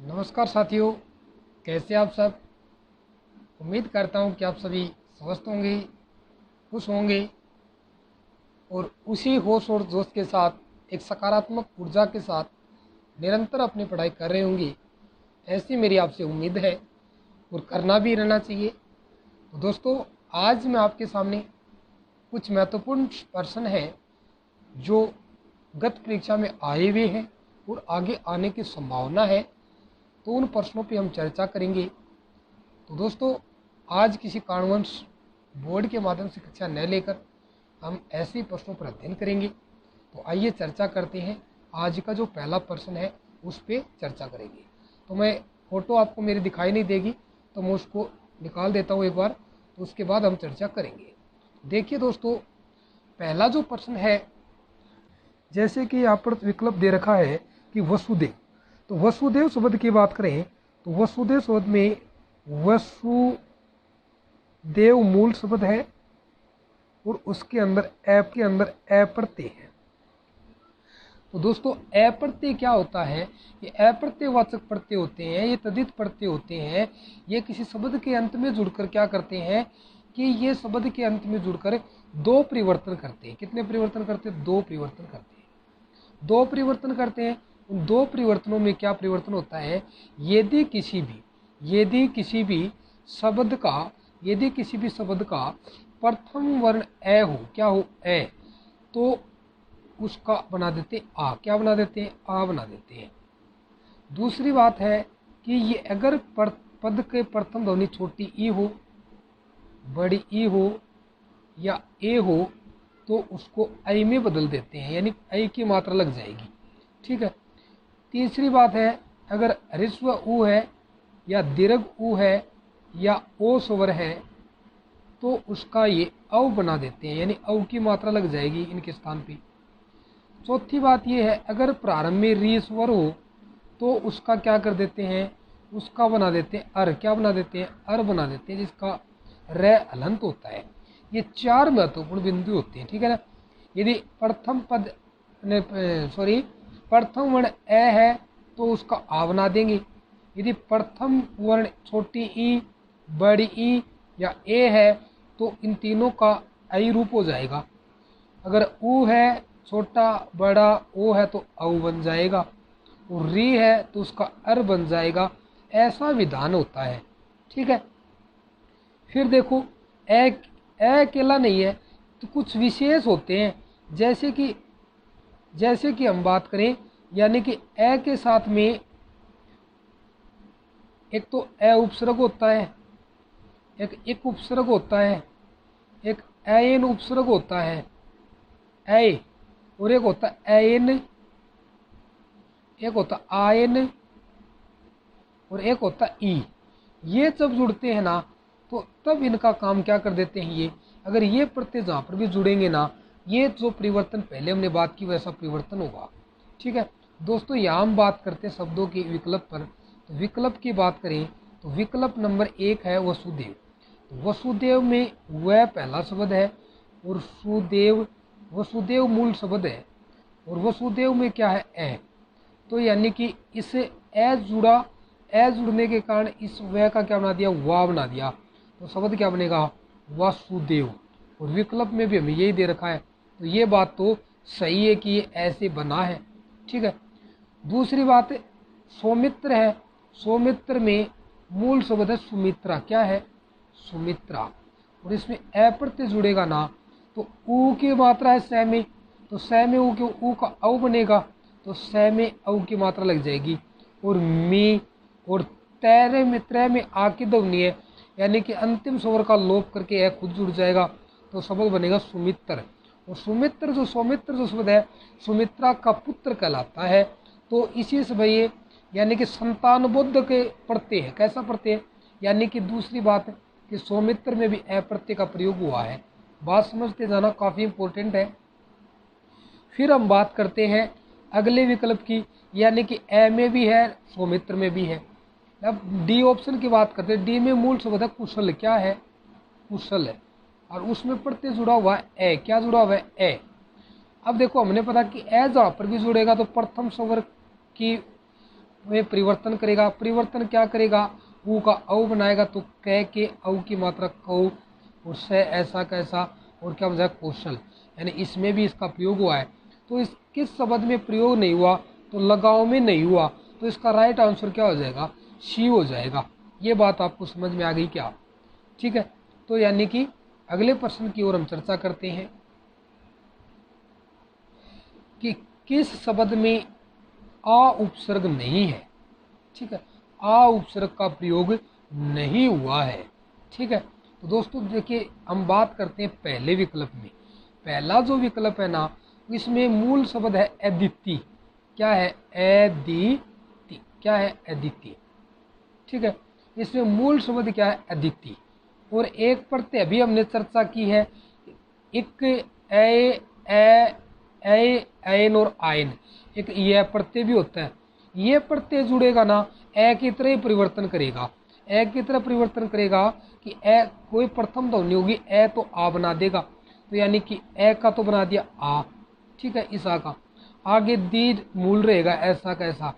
नमस्कार साथियों, कैसे आप सब। उम्मीद करता हूँ कि आप सभी स्वस्थ होंगे, खुश होंगे और उसी होश और जोश के साथ एक सकारात्मक ऊर्जा के साथ निरंतर अपनी पढ़ाई कर रहे होंगे। ऐसी मेरी आपसे उम्मीद है और करना भी रहना चाहिए। तो दोस्तों, आज मैं आपके सामने कुछ महत्वपूर्ण प्रश्न हैं जो गत परीक्षा में आए हुए हैं और आगे आने की संभावना है, तो उन प्रश्नों पे हम चर्चा करेंगे। तो दोस्तों, आज किसी कारणवश बोर्ड के माध्यम से कक्षा न लेकर हम ऐसे ही प्रश्नों पर अध्ययन करेंगे। तो आइए चर्चा करते हैं। आज का जो पहला प्रश्न है उस पर चर्चा करेंगे। तो मैं फोटो आपको मेरी दिखाई नहीं देगी, तो मैं उसको निकाल देता हूँ एक बार, तो उसके बाद हम चर्चा करेंगे। देखिए दोस्तों, पहला जो प्रश्न है, जैसे कि यहाँ पर विकल्प दे रखा है कि वसुदेव। तो वसुदेव शब्द की बात करें तो वसुदेव शब्द में वसुदेव मूल शब्द है और उसके अंदर ऐप के अंदर ए प्रत्यय है। तो दोस्तों, ए प्रत्यय क्या होता है? ये अप्रत्ययवाचक प्रत्यय होते हैं, ये तद्धित प्रत्यय होते हैं। ये किसी शब्द के अंत में जुड़कर क्या करते हैं कि ये शब्द के अंत में जुड़कर दो परिवर्तन करते हैं। कितने परिवर्तन करते हैं? दो परिवर्तन करते हैं। दो परिवर्तन करते हैं। उन दो परिवर्तनों में क्या परिवर्तन होता है? यदि किसी भी शब्द का प्रथम वर्ण ए हो, क्या हो? ए, तो उसका बना देते हैं आ। क्या बना देते हैं? आ बना देते हैं। दूसरी बात है कि ये अगर पद के प्रथम ध्वनि छोटी ई हो, बड़ी ई हो या ए हो, तो उसको ऐ में बदल देते हैं, यानी ऐ की मात्रा लग जाएगी। ठीक है। तीसरी बात है, अगर ह्रस्व उ है या दीर्घ उ है या ओ स्वर है, तो उसका ये औ बना देते हैं, यानी औ की मात्रा लग जाएगी इनके स्थान पे। चौथी बात ये है, अगर प्रारंभ में री स्वर हो तो उसका क्या कर देते हैं? उसका बना देते हैं अर। क्या बना देते हैं? अर बना देते हैं, जिसका रे हलंत होता है। ये चार महत्वपूर्ण बिंदु होते हैं। ठीक है ना। यदि प्रथम वर्ण ए है तो उसका आ बना देंगे। यदि प्रथम वर्ण छोटी ई, बड़ी ई या ए है, तो इन तीनों का ऐ रूप हो जाएगा। अगर ऊ है, छोटा बड़ा ओ है, तो औ बन जाएगा, और री है तो उसका अर बन जाएगा। ऐसा विधान होता है। ठीक है। फिर देखो, ए अकेला नहीं है, तो कुछ विशेष होते हैं। जैसे कि हम बात करें, यानी कि ए के साथ में एक तो ए उपसर्ग होता है, एक उपसर्ग होता है, एक एन उपसर्ग होता है ए, और एक होता है एन, एक होता आयन और एक होता ई। ये जब जुड़ते हैं ना, तो तब इनका काम क्या कर देते हैं? ये अगर ये प्रत्यय जहाँ पर भी जुड़ेंगे ना, ये जो परिवर्तन पहले हमने बात की वैसा परिवर्तन होगा। ठीक है दोस्तों, यहाँ हम बात करते हैं शब्दों के विकल्प पर। तो विकल्प की बात करें तो विकल्प नंबर 1 है वसुदेव। तो वसुदेव में वह पहला शब्द है और वसुदेव मूल शब्द है, और वसुदेव में क्या है? ए। तो यानी कि इससे ए जुड़ने के कारण इस वह का क्या बना दिया? वाह बना दिया। तो शब्द क्या बनेगा? वासुदेव। और विकल्प में भी हमें यही दे रखा है, तो ये बात तो सही है कि ये ऐसे बना है। ठीक है। दूसरी बात, सौमित्र है। सौमित्र में मूल शब्द है सुमित्रा। क्या है? सुमित्रा। और इसमें ए प्रत्यय जुड़ेगा ना, तो ऊ की मात्रा है स में, तो स में ऊ का औ बनेगा, तो स में औ की मात्रा लग जाएगी। और मी और त्रय में आ की ध्वनि है, यानी कि अंतिम स्वर का लोप करके ए खुद जुड़ जाएगा, तो शब्द बनेगा सुमित्र। और सौमित्र जो शब्द है, सुमित्रा का पुत्र कहलाता है। तो इसी से भाई, यानी कि संतान बुद्ध के प्रत्यय है। कैसा प्रत्यय? यानी कि दूसरी बात कि सौमित्र में भी ए प्रत्यय का प्रयोग हुआ है। बात समझते जाना, काफी इंपॉर्टेंट है। फिर हम बात करते हैं अगले विकल्प की, यानी कि ए में भी है, सौमित्र में भी है। अब डी ऑप्शन की बात करते हैं। डी में मूल शब्द है कुशल। क्या है? कुशल है, और उसमें प्रत्यय जुड़ा हुआ है ए। क्या जुड़ा हुआ है? ए। अब देखो, हमने पता कि ए जहाँ पर भी जुड़ेगा तो प्रथम स्वर की में परिवर्तन करेगा। परिवर्तन क्या करेगा, ऊ का औ बनाएगा तो क के औ की मात्रा कौ, और से ऐसा कैसा, और क्या बन जाएगा कौशल, यानी इसमें भी इसका प्रयोग हुआ है। तो इस किस शब्द में प्रयोग नहीं हुआ, तो लगाव में नहीं हुआ, तो इसका राइट आंसर क्या हो जाएगा, सी हो जाएगा। ये बात आपको समझ में आ गई क्या? ठीक है, तो यानी कि अगले प्रश्न की ओर हम चर्चा करते हैं कि किस शब्द में आ उपसर्ग नहीं है। ठीक है, आ उपसर्ग का प्रयोग नहीं हुआ है। ठीक है, तो दोस्तों देखिए हम बात करते हैं पहले विकल्प में। पहला जो विकल्प है ना, इसमें मूल शब्द है अदिति। क्या है, अदिति। क्या है, अदिति। ठीक है, इसमें मूल शब्द क्या है, अदिति। और एक प्रत्यय भी हमने चर्चा की है, एक ऐन और आयन, एक यह प्रत्यय भी होता है। ये प्रत्यय जुड़ेगा ना, ए की तरह ही परिवर्तन करेगा। ए की तरह परिवर्तन करेगा कि ए कोई प्रथम ध्वनि होगी, ए तो आ बना देगा, तो यानी कि ए का तो बना दिया आ। ठीक है, इस आ का आगे दीर्घ मूल रहेगा, ऐसा कैसा।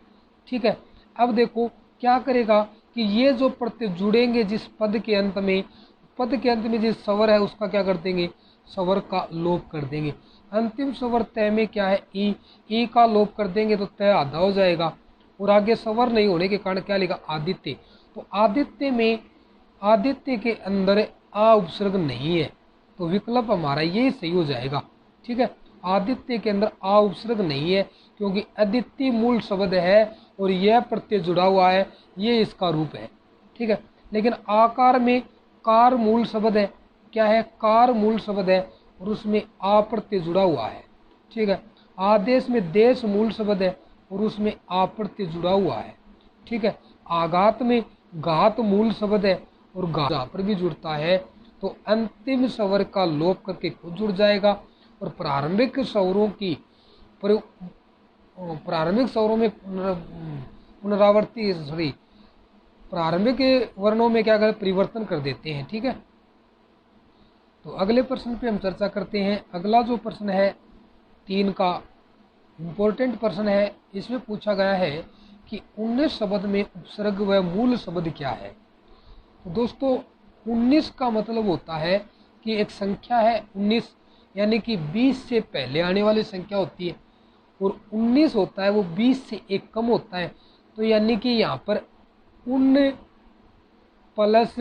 ठीक है, अब देखो क्या करेगा कि ये जो प्रत्यय जुड़ेंगे जिस पद के अंत में, पद के अंत में जिस स्वर है उसका क्या कर देंगे, स्वर का लोप कर देंगे। अंतिम स्वर तय में क्या है, ई का लोप कर देंगे तो तय आधा हो जाएगा, और आगे स्वर नहीं होने के कारण क्या लिखा, आदित्य। तो आदित्य में, आदित्य के अंदर आ उपसर्ग नहीं है, तो विकल्प हमारा ये सही हो जाएगा। ठीक है, आदित्य के अंदर आ उपसर्ग नहीं है, क्योंकि अदिति मूल शब्द है और यह प्रत्यय जुड़ा हुआ है, ये इसका रूप है। ठीक है, लेकिन आकार में कार मूल शब्द है। क्या है, कार मूल शब्द है और उसमें आ प्रत्यय जुड़ा हुआ है। ठीक है, आदेश में देश मूल शब्द है और उसमें आ प्रत्यय जुड़ा हुआ है। ठीक है, आघात में घात मूल शब्द है और घात पर भी जुड़ता है, तो अंतिम स्वर का लोप करके खुद जुड़ जाएगा। और प्रारंभिक स्वरों की प्रारंभिक स्वरों में पुनरावृत्ति, सॉरी, प्रारंभिक वर्णों में क्या कर परिवर्तन कर देते हैं। ठीक है, तो अगले प्रश्न पे हम चर्चा करते हैं। अगला जो प्रश्न है 3 का इम्पोर्टेंट प्रश्न है। इसमें पूछा गया है कि 19 शब्द में उपसर्ग व मूल शब्द क्या है। तो दोस्तों 19 का मतलब होता है कि एक संख्या है 19, यानी कि 20 से पहले आने वाली संख्या होती है, और 19 होता है वो 20 से एक कम होता है। तो यानी कि यहाँ पर 19 प्लस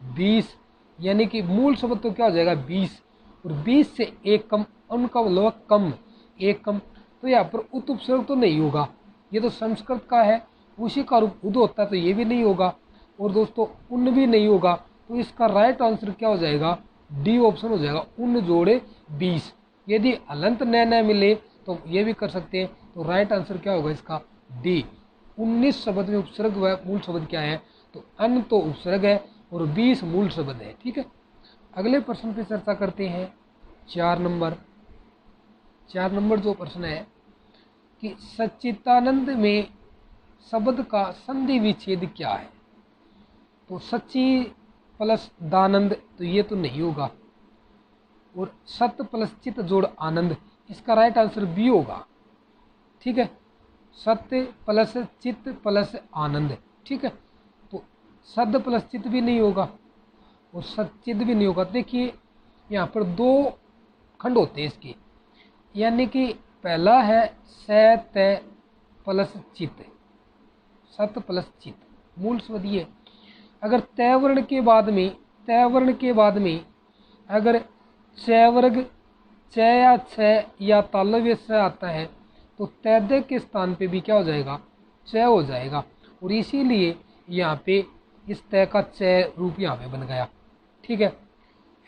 20, यानी कि मूल शब्द तो क्या हो जाएगा 20, और 20 से एक कम, उनका मतलब कम, एक कम। तो यहाँ पर उत उपसर्ग तो नहीं होगा, ये तो संस्कृत का है, उसी का रूप उद होता है, तो ये भी नहीं होगा। और दोस्तों उन भी नहीं होगा, तो इसका राइट आंसर क्या हो जाएगा, डी ऑप्शन हो जाएगा, उन जोड़े 20। यदि हलंत न मिले तो ये भी कर सकते हैं, तो राइट आंसर क्या होगा इसका, डी। 19 शब्द में उपसर्ग व मूल शब्द क्या है, तो अन तो उपसर्ग है और 20 मूल शब्द है। ठीक है, अगले प्रश्न पे चर्चा करते हैं। 4 नंबर जो प्रश्न है कि सच्चिदानंद में शब्द का संधि विच्छेद क्या है। तो सच्ची प्लस दानंद, तो ये तो नहीं होगा, और सत्य प्लस चित जोड़ आनंद, इसका राइट आंसर बी होगा। ठीक है, सत्य प्लस चित प्लस आनंद। ठीक है, तो सद प्लस चित भी नहीं होगा और सचित भी नहीं होगा। देखिए यहाँ पर 2 खंड होते हैं इसके, यानी कि पहला है सत्य प्लस चित, सत्य प्लस चित मूल शब्द ये। अगर तैवर्ण के बाद में अगर चैवर्ग च या छ या तालव्य स आता है, तो तैदय के स्थान पे भी क्या हो जाएगा, च हो जाएगा, और इसीलिए यहाँ पे इस तय का च रूप यहाँ पे बन गया। ठीक है,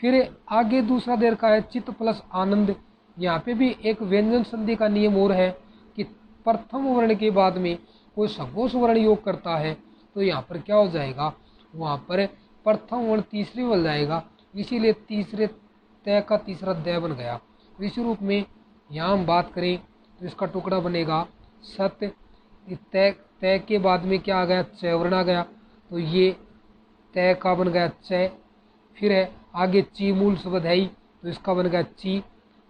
फिर आगे दूसरा दे रखा है चित्त प्लस आनंद। यहाँ पे भी एक व्यंजन संधि का नियम और है कि प्रथम वर्ण के बाद में कोई सघोष वर्ण योग करता है, तो यहाँ पर क्या हो जाएगा, वहाँ पर प्रथम वर्ण तीसरी बन जाएगा, इसीलिए तीसरे तय का तीसरा दय बन गया। तो इसी रूप में यहाँ हम बात करें तो इसका टुकड़ा बनेगा सत्य, तय के बाद में क्या आ गया, च वर्ण आ गया, तो ये तय का बन गया च। फिर है आगे ची मूल शब्द है ही, तो इसका बन गया ची।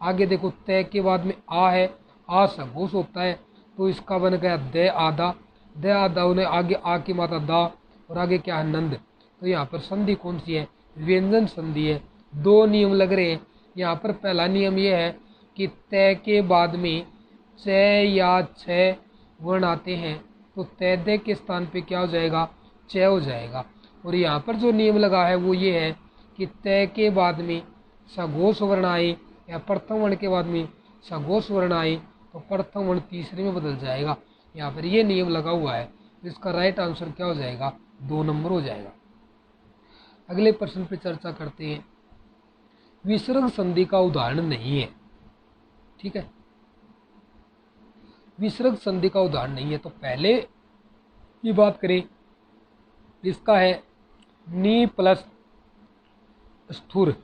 आगे देखो तय के बाद में आ है, आ सघोष होता है, तो इसका बन गया दय आधा, द आदा उन्हें आगे आ की माता दा और आगे क्या है नंद। तो यहाँ पर संधि कौन सी है, व्यंजन संधि है। दो नियम लग रहे हैं। यहाँ पर पहला नियम यह है कि तय के बाद में च या छ वर्ण आते हैं तो तय दे के स्थान पे क्या हो जाएगा, च हो जाएगा। और यहाँ पर जो नियम लगा है वो ये है कि तय के बाद में सघोष वर्ण आए या प्रथम वर्ण के बाद में सघोष वर्ण आए तो प्रथम वर्ण तीसरे में बदल जाएगा। यहाँ पर ये नियम लगा हुआ है। तो इसका राइट आंसर क्या हो जाएगा, 2 नंबर हो जाएगा। अगले प्रश्न पे चर्चा करते हैं। विसर्ग संधि का उदाहरण नहीं है। ठीक है, विसर्ग संधि का उदाहरण नहीं है। तो पहले की बात करें, इसका है नी प्लस स्थूर।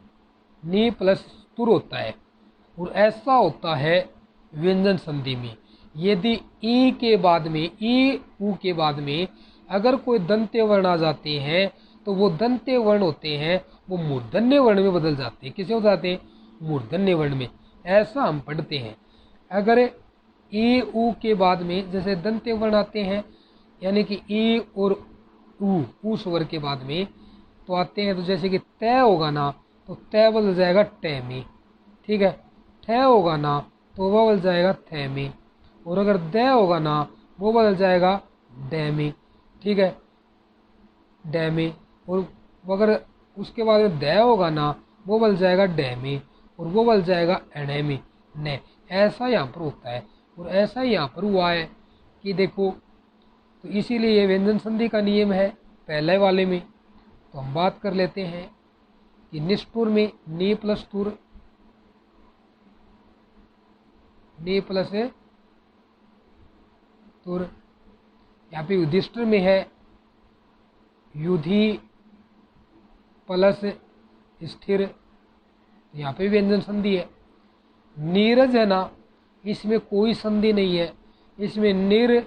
नी प्लस स्थूर होता है और ऐसा होता है व्यंजन संधि में यदि ई के बाद में, ई ऊ के बाद में अगर कोई दंत्य वर्ण आ जाते हैं तो वो दंत्य वर्ण होते हैं वो मूर्धन्य वर्ण में बदल जाते हैं। किसे हो जाते हैं, मूर्धन्य वर्ण में। ऐसा हम पढ़ते हैं। अगर ई ऊ के बाद में जैसे दंत्य वर्ण आते हैं, यानी कि ई और ऊ स्वर के बाद में तो आते हैं, तो जैसे कि तय होगा ना तो तय बदल जाएगा ट में। ठीक है, ठ होगा ना तो वह बदल जाएगा थ में। और अगर द होगा ना वो बदल जाएगा ड में। ठीक है, ड में। और अगर उसके बाद में द होगा ना वो बदल जाएगा ड में और वो बदल जाएगा एण में, न। ऐसा यहाँ पर होता है और ऐसा यहाँ पर हुआ है कि देखो, तो इसीलिए ये व्यंजन संधि का नियम है पहले वाले में। तो हम बात कर लेते हैं कि निष्ठुर में नी प्लस तुर, नी प्लस तुर। यहाँ पे युधिष्ठिर में है युधि प्लस स्थिर, यहाँ पे व्यंजन संधि है। नीरज है ना, इसमें कोई संधि नहीं है। इसमें निर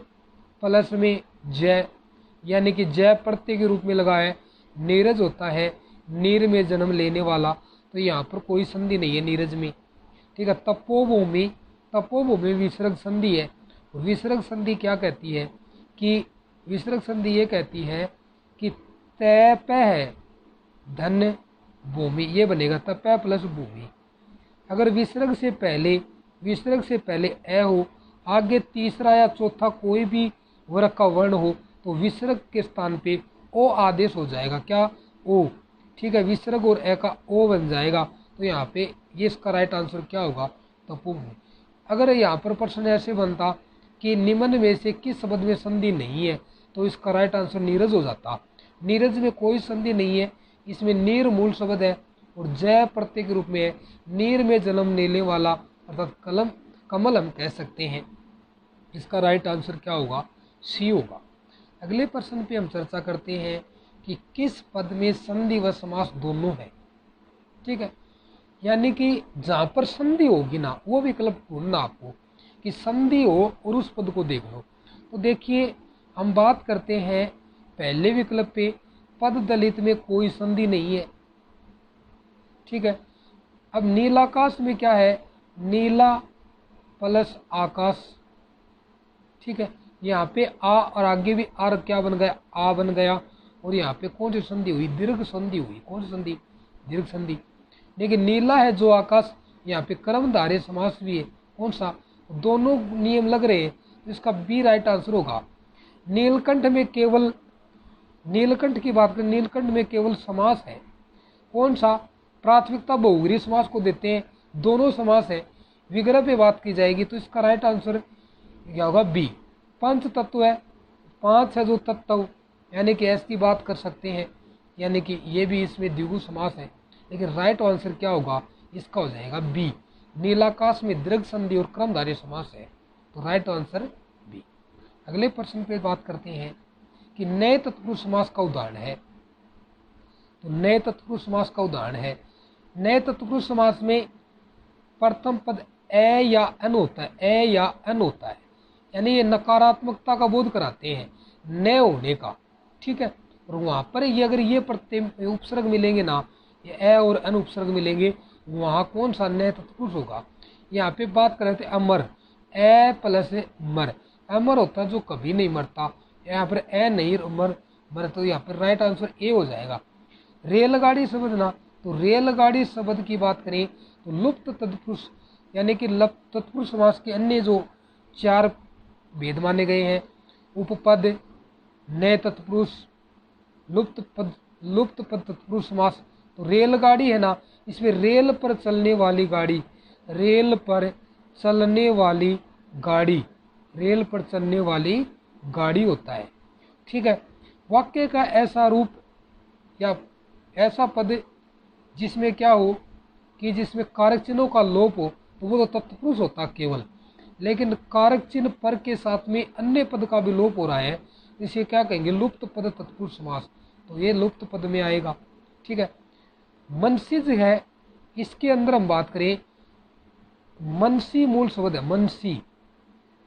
प्लस में जय, यानी कि जय प्रत्यय के रूप में लगा है। नीरज होता है नीर में जन्म लेने वाला, तो यहाँ पर कोई संधि नहीं है नीरज में। ठीक है, तपोभूमि, तपोभूमि विसर्ग संधि है। विसर्ग संधि क्या कहती है कि विसर्ग संधि ये कहती है कि तैप है धन भूमि, ये बनेगा तप प्लस भूमि। अगर विसर्ग से पहले ए हो, आगे तीसरा या चौथा कोई भी वर्ग का वर्ण हो तो विसर्ग के स्थान पे ओ आदेश हो जाएगा। क्या, ओ। ठीक है, विसर्ग और ए का ओ बन जाएगा। तो यहाँ पे ये इसका राइट आंसर क्या होगा, तपोभूमि। अगर यहाँ पर प्रश्न ऐसे बनता कि निम्न में से किस शब्द में संधि नहीं है तो इसका राइट आंसर नीरज हो जाता। नीरज में कोई संधि नहीं है। इसमें नीर मूल शब्द है और जय प्रत्यय के रूप में है। नीर में जन्म लेने वाला अर्थात कमल हम कह सकते हैं। इसका राइट आंसर क्या होगा, सी होगा। अगले प्रश्न पे हम चर्चा करते हैं कि किस पद में संधि व समास दोनों है। ठीक है, यानी कि जहाँ पर संधि होगी ना वो विकल्प ढूंढना आपको कि संधि हो और उस पद को देख लो। तो देखिए, हम बात करते हैं पहले विकल्प पे, पद दलित में कोई संधि नहीं है। ठीक है, अब नीलाकाश में क्या है, नीला प्लस आकाश। ठीक है, यहाँ पे आ और आगे भी आर क्या बन गया, आ बन गया। और यहाँ पे कौन सी संधि हुई, दीर्घ संधि हुई। कौन सी संधि, दीर्घ संधि। लेकिन नीला है जो आकाश, यहाँ पे कर्मधारय समास भी है। कौन सा, दोनों नियम लग रहे हैं। तो इसका बी राइट आंसर होगा। नीलकंठ में केवल, नीलकंठ की बात करें, नीलकंठ में केवल समास है। कौन सा, प्राथमिकता बहुव्रीहि समास को देते हैं। दोनों समास है। विग्रह पे बात की जाएगी तो इसका राइट आंसर क्या होगा, बी। पंच तत्व है, 5 है जो तत्व, यानी कि ऐसी की बात कर सकते हैं, यानी कि ये भी इसमें द्विगु समास है। लेकिन राइट आंसर क्या होगा, इसका हो जाएगा बी। नीलाकाश में दीर्घ संधि और क्रमधारय समास है, तो राइट आंसर बी। अगले प्रश्न पे बात करते हैं कि नए तत्पुरुष समास का उदाहरण है। तो नए तत्पुरुष समास का उदाहरण है, नए तत्पुरुष समास में प्रथम पद ए या एन होता है, ए या एन होता है, यानी ये नकारात्मकता का बोध कराते हैं, न होने का। ठीक है, और वहां पर ये अगर ये प्रत्यय उपसर्ग मिलेंगे ना, ये ए और एन उपसर्ग मिलेंगे, वहां कौन सा नए तत्पुरुष होगा। यहाँ पे बात कर रहे थे अमर, ए प्लस मर। अमर होता है जो कभी नहीं मरता, यहाँ पर ए नहीं मर तो यहाँ पर राइट आंसर ए हो जाएगा। रेलगाड़ी शब्द ना, तो रेलगाड़ी शब्द की बात करें तो लुप्त तत्पुरुष यानी कि तत्पुरुष समास के अन्य जो 4 भेद माने गए हैं, उपपद, नए तत्पुरुष, लुप्त पद तत्पुरुष समास। तो रेलगाड़ी है ना, इसमें रेल पर चलने वाली गाड़ी, रेल पर चलने वाली गाड़ी, रेल पर चलने वाली गाड़ी होता है। ठीक है। वाक्य का ऐसा रूप या ऐसा पद जिसमें क्या हो कि जिसमें कारक चिन्हों का लोप हो, तो वो तो तत्पुरुष होता केवल, लेकिन कारक चिन्ह पर के साथ में अन्य पद का भी लोप हो रहा है, इसे क्या कहेंगे, लुप्त पद तत्पुरुष समास। तो ये लुप्त पद में आएगा। ठीक है। मनसिज है, इसके अंदर हम बात करें, मनसी मूल शब्द है, मनसी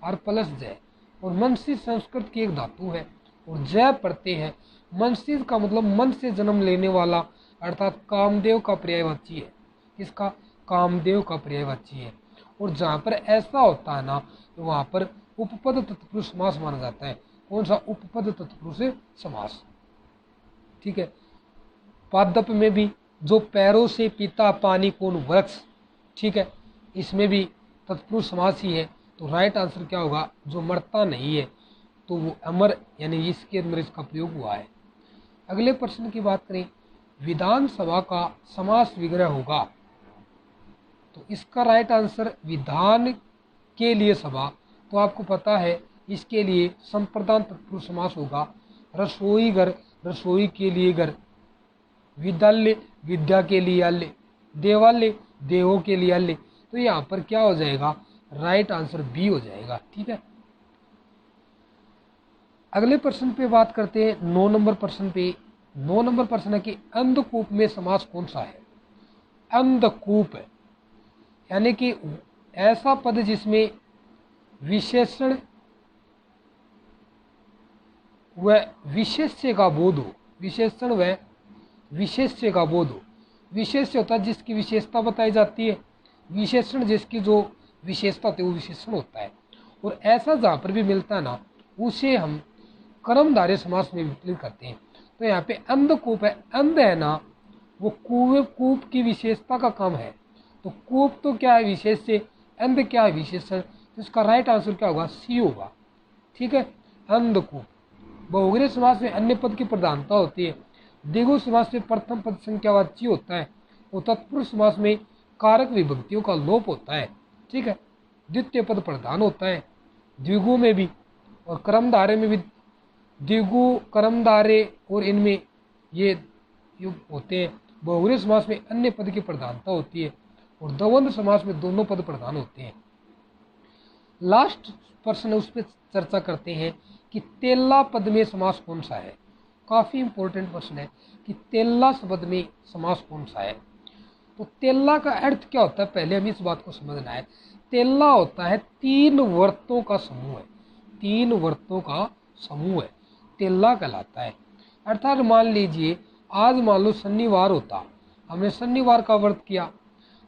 और प्लस जय, और मनसी संस्कृत की एक धातु है और जय पढ़ते हैं। मनसिज का मतलब मन से जन्म लेने वाला, अर्थात कामदेव का पर्यायवाची है। किसका? कामदेव का पर्यायवाची है। और जहाँ पर ऐसा होता है ना, तो वहाँ पर उपपद तत्पुरुष समास माना जाता है। कौन सा? उपपद तत्पुरुष समास। ठीक है। पादप में भी जो पैरों से पीता पानी कौन? वृक्ष। ठीक है। इसमें भी तत्पुरुष समास ही है। तो राइट आंसर क्या होगा? जो मरता नहीं है, तो वो अमर, यानी इसके अंदर इसका प्रयोग हुआ है। अगले प्रश्न की बात करें, विधानसभा का समास विग्रह होगा, तो इसका राइट आंसर विधान के लिए सभा, तो आपको पता है इसके लिए संप्रदान तत्पुरुष समास होगा। रसोई घर, रसोई के लिए घर। विद्यालय, विद्या के लिए आल्य। देवालय, देवों के लिए आल्य। तो यहाँ पर क्या हो जाएगा? राइट आंसर बी हो जाएगा। ठीक है। अगले प्रश्न पे बात करते हैं, 9 नंबर प्रश्न पे। 9 नंबर प्रश्न है कि अंधकूप में समास कौन सा है? अंधकूप है यानी कि ऐसा पद जिसमें विशेषण व विशेष्य का बोध हो। विशेषण व विशेष्य का बोध हो। विशेष्य होता है जिसकी विशेषता बताई जाती है, विशेषण जिसकी जो विशेषता होती है वो विशेषण होता है। और ऐसा जहाँ पर भी मिलता है ना, उसे हम कर्मधारय समास में विकलित करते हैं। तो यहाँ पे अंधकूप है, अंध है ना, वो कूप की विशेषता का काम है। तो कूप तो क्या है? विशेष्य। अंध क्या है? विशेषण। तो इसका राइट आंसर क्या होगा? सी होगा। ठीक है। अंधकूप। बहुग्रह समास में अन्य पद की प्रधानता होती है। द्विगु समास में प्रथम पद संख्यावाची होता है और तत्पुरुष समास में कारक विभक्तियों का लोप होता है। ठीक है। द्वितीय पद प्रधान होता है द्विगु में भी, और कर्मधारय में भी द्विगु, कर्मधारय, और इनमें ये युग होते हैं। बहुग्रह समास में अन्य पद की प्रधानता होती है और द्वंद्व समास में दोनों पद प्रधान होते हैं। लास्ट प्रश्न उस पर चर्चा करते हैं कि तेला पद में समास कौन सा है। काफी इंपॉर्टेंट प्रश्न है कि तेला शब्द में समास कौन सा है। तो तेला का अर्थ क्या होता है, पहले हमें इस बात को समझना है। तेला होता है 3 वर्तों का समूह है। 3 वर्तों का समूह है, तेला कहलाता है। अर्थात मान लीजिए आज मान लो शनिवार होता, हमने शनिवार का व्रत किया,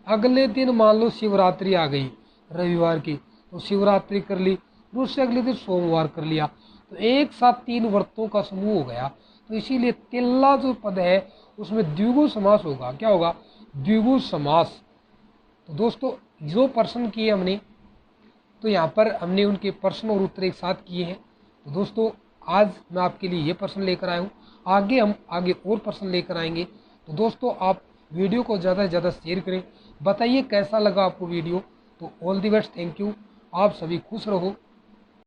अगले दिन मान लो शिवरात्रि आ गई रविवार की, तो शिवरात्रि कर ली, उससे अगले दिन सोमवार कर लिया, तो एक साथ 3 व्रतों का समूह हो गया। तो इसीलिए तेला जो पद है उसमें द्विगु समास होगा। क्या होगा? द्विगु समास। तो दोस्तों जो प्रश्न किए हमने, तो यहाँ पर हमने उनके प्रश्न और उत्तर एक साथ किए हैं। तो दोस्तों आज मैं आपके लिए ये प्रश्न लेकर आया हूँ, आगे हम और प्रश्न लेकर आएंगे। तो दोस्तों आप वीडियो को ज़्यादा से ज़्यादा शेयर करें, बताइए कैसा लगा आपको वीडियो। तो all the best, thank you. आप सभी खुश रहो।